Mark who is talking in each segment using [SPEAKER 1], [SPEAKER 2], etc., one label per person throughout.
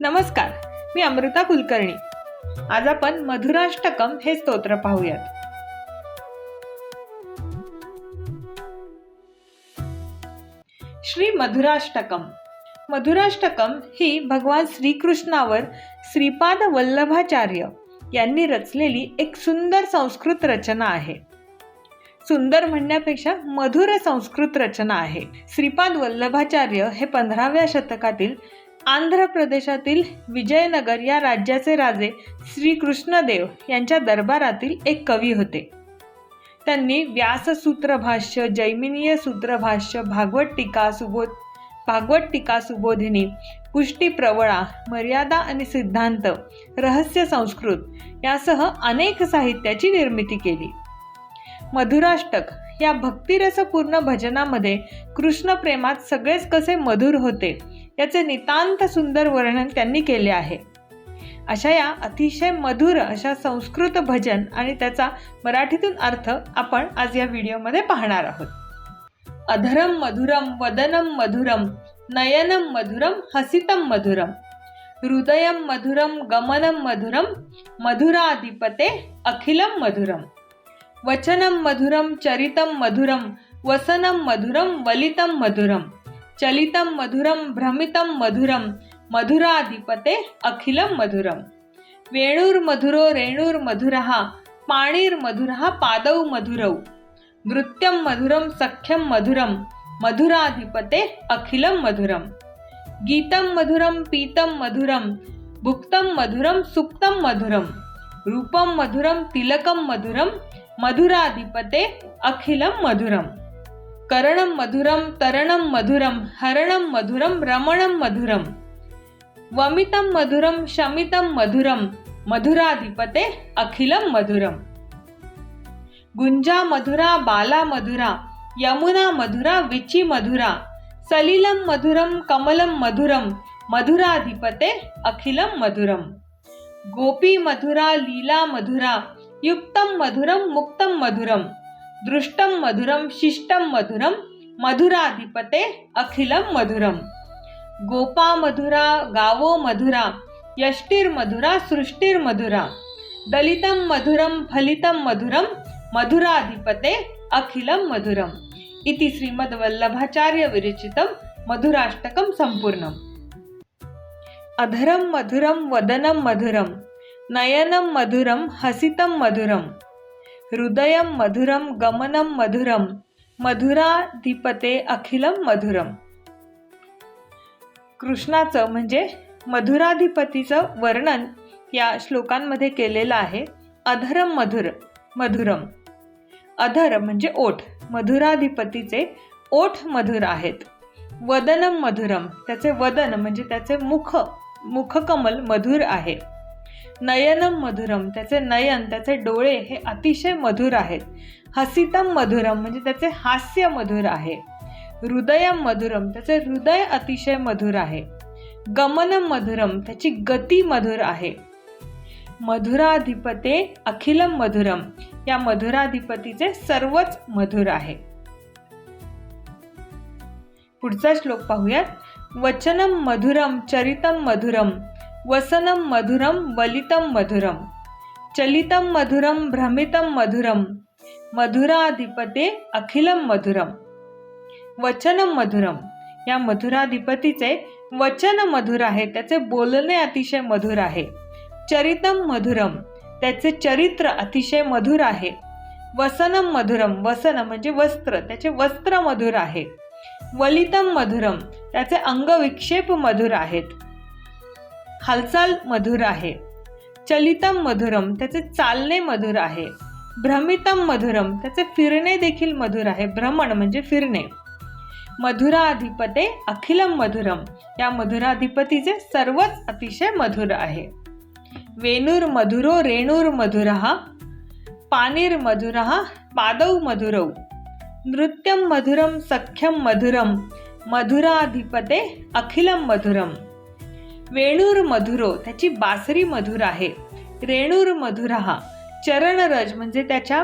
[SPEAKER 1] नमस्कार, मी अमृता कुलकर्णी. आज आपण मधुराष्टकम हे स्तोत्र पाहूयात. श्री मधुराष्टकम. मधुराष्टकम ही भगवान श्रीकृष्णावर श्रीपाद वल्लभाचार्य यांनी रचलेली एक सुंदर संस्कृत रचना आहे. सुंदर म्हणण्यापेक्षा मधुर संस्कृत रचना आहे. श्रीपाद वल्लभाचार्य हे 15व्या शतकातील आंध्र प्रदेशातील विजयनगर या राज्याचे राजे श्री कृष्णदेव यांच्या दरबारातील एक कवी होते. त्यांनी व्याससूत्र भाष्य, जैमिनीय सूत्र भाष्य, भागवत टीका सुबोधिनी, पुष्टी प्रवळा, मर्यादा आणि सिद्धांत, रहस्य संस्कृत यासह अनेक साहित्याची निर्मिती केली. मधुराष्टक या भक्तिरसपूर्ण भजनामध्ये कृष्ण प्रेमात सगळेच कसे मधुर होते याचे नितांत सुंदर वर्णन त्यांनी केले आहे. अशा या अतिशय मधुर अशा संस्कृत भजन आणि त्याचा मराठीतून अर्थ आपण आज या व्हिडिओमध्ये पाहणार आहोत. अधरम मधुरम वदनम मधुरम नयनम मधुरम हसितम मधुरम हृदयम मधुरम गमनम मधुरम मधुराधिपते अखिलम मधुरम वचनम मधुरम चरितम मधुरम वसनम मधुरम वलितम मधुरम चलितम मधुरम भ्रमितम मधुरम मधुराधिपते अखिलम मधुरम वेणुर्मधुरो रेणुर्मधुरः पाणिर्मधुरः पादौ मधुरौ नृत्यं मधुरं सख्यं मधुरं मधुराधिपते अखिलम मधुरम गीतं मधुरं पीतं मधुरं भुक्तं मधुरं सुक्तं मधुरं रूपं मधुरं तिलकं मधुरं मधुराधिपते अखिलम मधुरम करणं मधुरं तरणं मधुरं हरणं मधुरं रमणं मधुरं वमितं मधुरं शमितं मधुरं मधुराधिपते अखिलम मधुरम गुंजा मधुरा बाला मधुरा यमुना मधुरा विची मधुरा सलिलं मधुरं कमलं मधुरं मधुराधिपते अखिलम मधुरम गोपी मधुरा लीला मधुरा युक्तं मधुरं मुक्तं मधुरं दृष्टं मधुरं शिष्टं मधुरं मधुराधिपते अखिलम मधुरम गोपा मधुरा गावो मधुरा यष्टिर्मधुरा सृष्टिर्मधुरा दलितं मधुरं फलितं मधुरं मधुराधिपते अखिलम मधुरम इति श्रीमद् वल्लभाचार्य विरचितं मधुराष्टकं संपूर्णम्. अधरं मधुरं वदनं मधुरं नयनं मधुरं हसितं मधुरं हृदयं मधुरं गमनं मधुरं मधुराधिपते अखिलम मधुरम. कृष्णाचं म्हणजे मधुराधिपतीचं वर्णन या श्लोकांमध्ये केलेलं आहे. अधरम मधुरम. अधर म्हणजे ओठ, मधुराधिपतीचे ओठ मधुर आहेत. वदनम मधुरम, त्याचे वदन म्हणजे त्याचे मुखकमल मधुर आहे. नयनम मधुरम, त्याचे नयन, त्याचे डोळे हे अतिशय मधुर आहेत. हसितम मधुरम म्हणजे त्याचे हास्य मधुर आहे. हृदयम मधुरम, त्याचे हृदय अतिशय मधुर आहे. गमनम मधुरम, त्याची गती मधुर आहे. मधुराधिपते अखिलम मधुरम, या मधुराधिपतीचे सर्वच मधुर आहे. पुढचा श्लोक पाहूयात. वचनम मधुरम चरितम मधुरम वसनं मधुरं वलितं मधुरं चलितं मधुरं भ्रमितं मधुरं मधुराधिपते अखिलम मधुरम. वचनं मधुरम, या मधुराधिपतीचे वचन मधुर आहे, त्याचे बोलणे अतिशय मधुर आहे. चरितं मधुरम, त्याचे चरित्र अतिशय मधुर आहे. वसनं मधुरम, वसन म्हणजे वस्त्र, त्याचे वस्त्र मधुर आहे. वलितं मधुरम, त्याचे अंगविक्षेप मधुर आहेत. हालचाल मधुर आहे. चलितम मधुरम, त्याचे चालणे मधुर आहे. भ्रमितम मधुरम, त्याचे फिरणे देखील मधुर आहे. भ्रमण म्हणजे फिरणे. मधुराधिपते अखिलम मधुरम, या मधुराधिपतीचे सर्वच अतिशय मधुर आहे. वेणुर्मधुरो रेणुर्मधुरः पाणिर्मधुरः पादौ मधुरौ नृत्यं मधुरं सख्यं मधुरं मधुराधिपते अखिलम मधुरम. वेणुर्मधुरो, त्याची बासरी मधुर आहे. रेणुर्मधुरः, चरणरज म्हणजे त्याच्या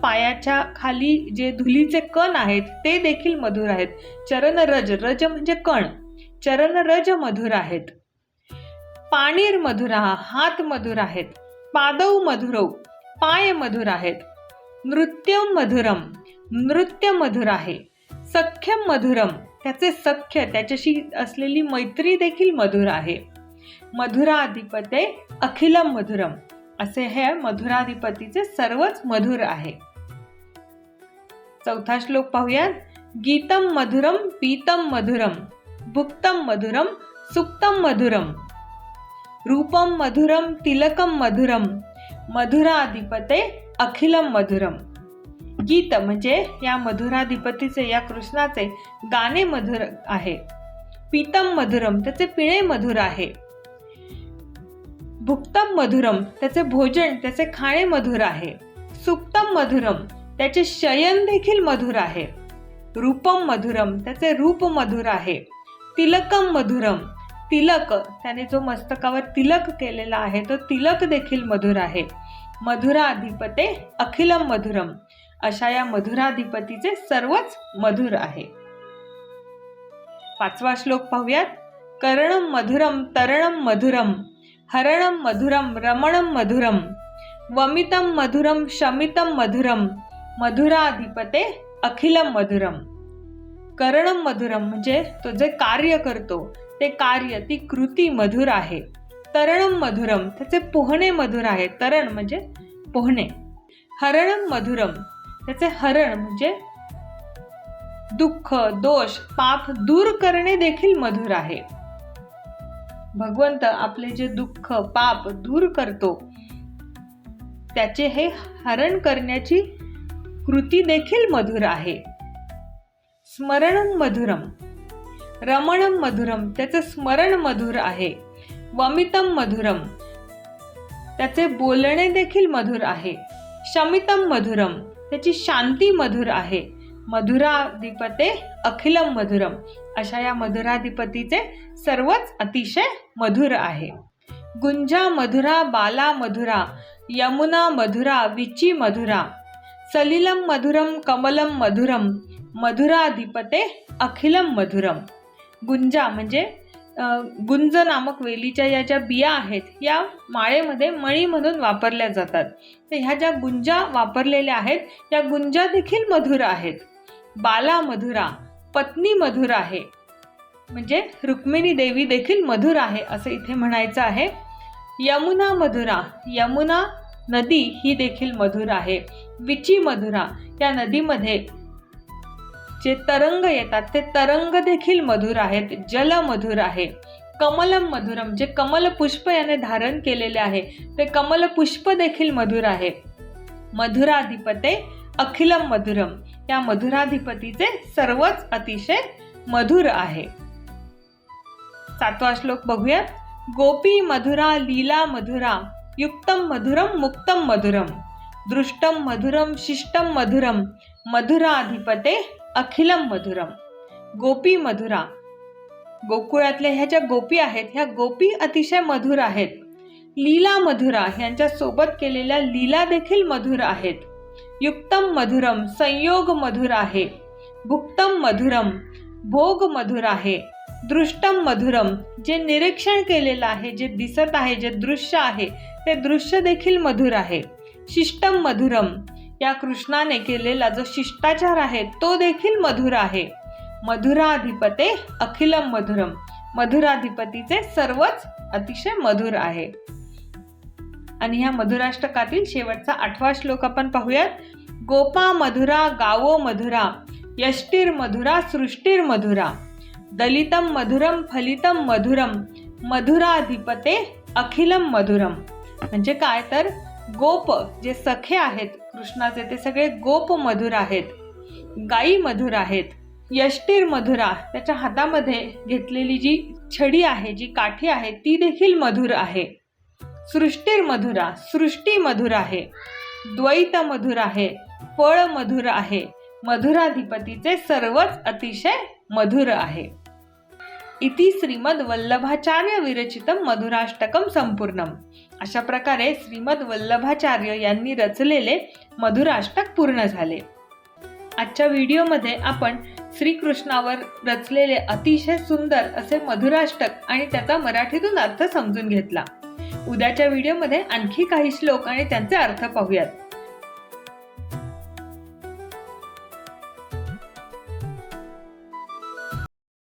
[SPEAKER 1] पायाच्या खाली जे धुलीचे कण आहेत ते देखील मधुर आहेत. चरणरज, रज म्हणजे कण, चरणरज मधुर आहेत. पाणीर मधुरा, हात मधुर आहेत. पादौ मधुरौ, पाय मधुर आहेत. नृत्यम मधुरम, नृत्य मधुर आहे. सख्यम मधुरम, त्याचे सख्य, त्याच्याशी असलेली मैत्री देखील मधुर आहे. मधुराधिपते अखिलम मधुरम, असे हे मधुराधिपतीचे सर्वच मधुर आहे. चौथा श्लोक पाहूयात. गीतम मधुरम पीतम मधुरम, भुक्तम मधुरम सुक्तम मधुरम. रूपम मधुरम तिलकम मधुरम, मधुराधिपते अखिलम मधुरम. गीत म्हणजे या मधुराधिपतीचे, या कृष्णाचे गाणे मधुर आहे. पीतम मधुरम, त्याचे पिणे मधुर आहे. भुक्तम मधुरम, त्याचे भोजन, त्याचे खाणे मधुर आहे. सुक्तम मधुरम, त्याचे शयन देखील मधुर आहे. रूपम मधुरम, त्याचे रूप मधुर आहे. तिलकम मधुरम, तिलक, त्याने जो मस्तकावर तिलक केलेला आहे तो तिलक देखील मधुर आहे. मधुराधिपते अखिलम मधुरम, अशा या मधुराधिपतीचे सर्वच मधुर आहे. पाचवा श्लोक पाहूयात. कर्णम मधुरम तरणम मधुरम, हरणम मधुरम रमणम मधुरम. वमितम मधुरम शमितम मधुरम, मधुराधिपते अखिलम मधुरम. करणम मधुरम म्हणजे तो जे कार्य करतो ते कार्य, ती कृती मधुर आहे. तरणम मधुरम, त्याचे पोहणे मधुर आहे. तरण म्हणजे पोहणे. हरणम मधुरम, त्याचे हरण म्हणजे दुःख, दोष, पाप दूर करणे देखील मधुर आहे. भगवंत आपले जे दुःख, पाप दूर करतो त्याचे हे हरण करण्याची कृती देखील मधुर आहे. स्मरणम मधुरम, रमणम मधुरम, त्याचे स्मरण मधुर आहे. वमितम मधुरम, त्याचे बोलणे देखील मधुर आहे. शमितम मधुरम, त्याची शांती मधुर आहे. मधुराधिपते अखिलम मधुरम, अशा या मधुराधिपतीचे सर्वच अतिशय मधुर आहे. गुंजा मधुरा बाला मधुरा, यमुना मधुरा विची मधुरा. सलिलम मधुरम कमलम मधुरम, मधुराधिपते अखिलम मधुरम. गुंजा म्हणजे गुंज नामक वेलीच्या या ज्या बिया आहेत या माळेमध्ये मणी म्हणून वापरल्या जातात. तर ह्या ज्या गुंजा वापरलेल्या आहेत या गुंजा देखील मधुर आहेत. बाला मधुरा, पत्नी मधुर आहे, म्हणजे रुक्मिणी देवी देखील मधुर आहे असं इथे म्हणायचं आहे. यमुना मधुरा, यमुना नदी ही देखील मधुर आहे. विची मधुरा, या नदीमध्ये जे तरंग येतात ते तरंग देखील मधुर आहेत. जल मधुर आहे. कमलम मधुरम, जे कमल पुष्प याने धारण केलेले आहे ते कमल पुष्प देखील मधुर आहे. मधुराधिपते अखिलम मधुरम, या मधुराधिपतीचे सर्वच अतिशय मधुर आहे. सातवा श्लोक बघूयात. गोपी मधुरा लीला मधुरा, युक्तम मधुरम मुक्तम मधुरम. दृष्टम मधुरम शिष्टम मधुरम, मधुराधिपते अखिलम मधुरम. गोपी मधुरा, गोकुळातल्या ह्या ज्या गोपी आहेत ह्या गोपी अतिशय मधुर आहेत. लीला मधुरा, यांच्या सोबत केलेल्या लीला देखील मधुर आहेत. युक्तम मधुरम, संयोग मधुर आहे. भुक्तम मधुरम, भोग मधुर आहे. दृष्टम मधुरम, जे निरीक्षण केलेलं आहे, जे दिसत आहे, जे दृश्य आहे ते दृश्य देखील मधुर आहे. शिष्टम मधुरम, या कृष्णाने केलेला जो शिष्टाचार आहे तो देखील मधुर आहे. मधुराधिपते अखिलम मधुरम, मधुराधिपतीचे सर्वच अतिशय मधुर आहे. आणि ह्या मधुराष्टकातील शेवटचा 8वा श्लोक आपण पाहूयात. गोपा मधुरा गावो मधुरा, यष्टीर मधुरा सृष्टीर मधुरा. दलितम मधुरम फलितम मधुरम, मधुराधिपते अखिलम मधुरम. म्हणजे काय तर गोप जे सखे आहेत कृष्णाचे ते सगळे गोप मधुर आहेत. गायी मधुर आहेत. यष्टीर मधुरा, त्याच्या हातामध्ये घेतलेली जी छडी आहे, जी काठी आहे ती देखील मधुर आहे. सृष्टीर मधुरा, सृष्टी मधुर आहे. द्वैत मधुर आहे. फळ मधुर आहे. मधुराधिपतीचे सर्वच अतिशय मधुर आहे. इति श्रीमद वल्लभाचार्य विरचितम मधुराष्टकम संपूर्णम. अशा प्रकारे श्रीमद वल्लभाचार्य यांनी रचलेले मधुराष्टक पूर्ण झाले. आजच्या व्हिडिओमध्ये आपण श्रीकृष्णावर रचलेले अतिशय सुंदर असे मधुराष्टक आणि त्याचा मराठीतून अर्थ समजून घेतला. उद्याच्या व्हिडिओमध्ये आणखी काही श्लोक आणि त्यांचे अर्थ पाहूयात.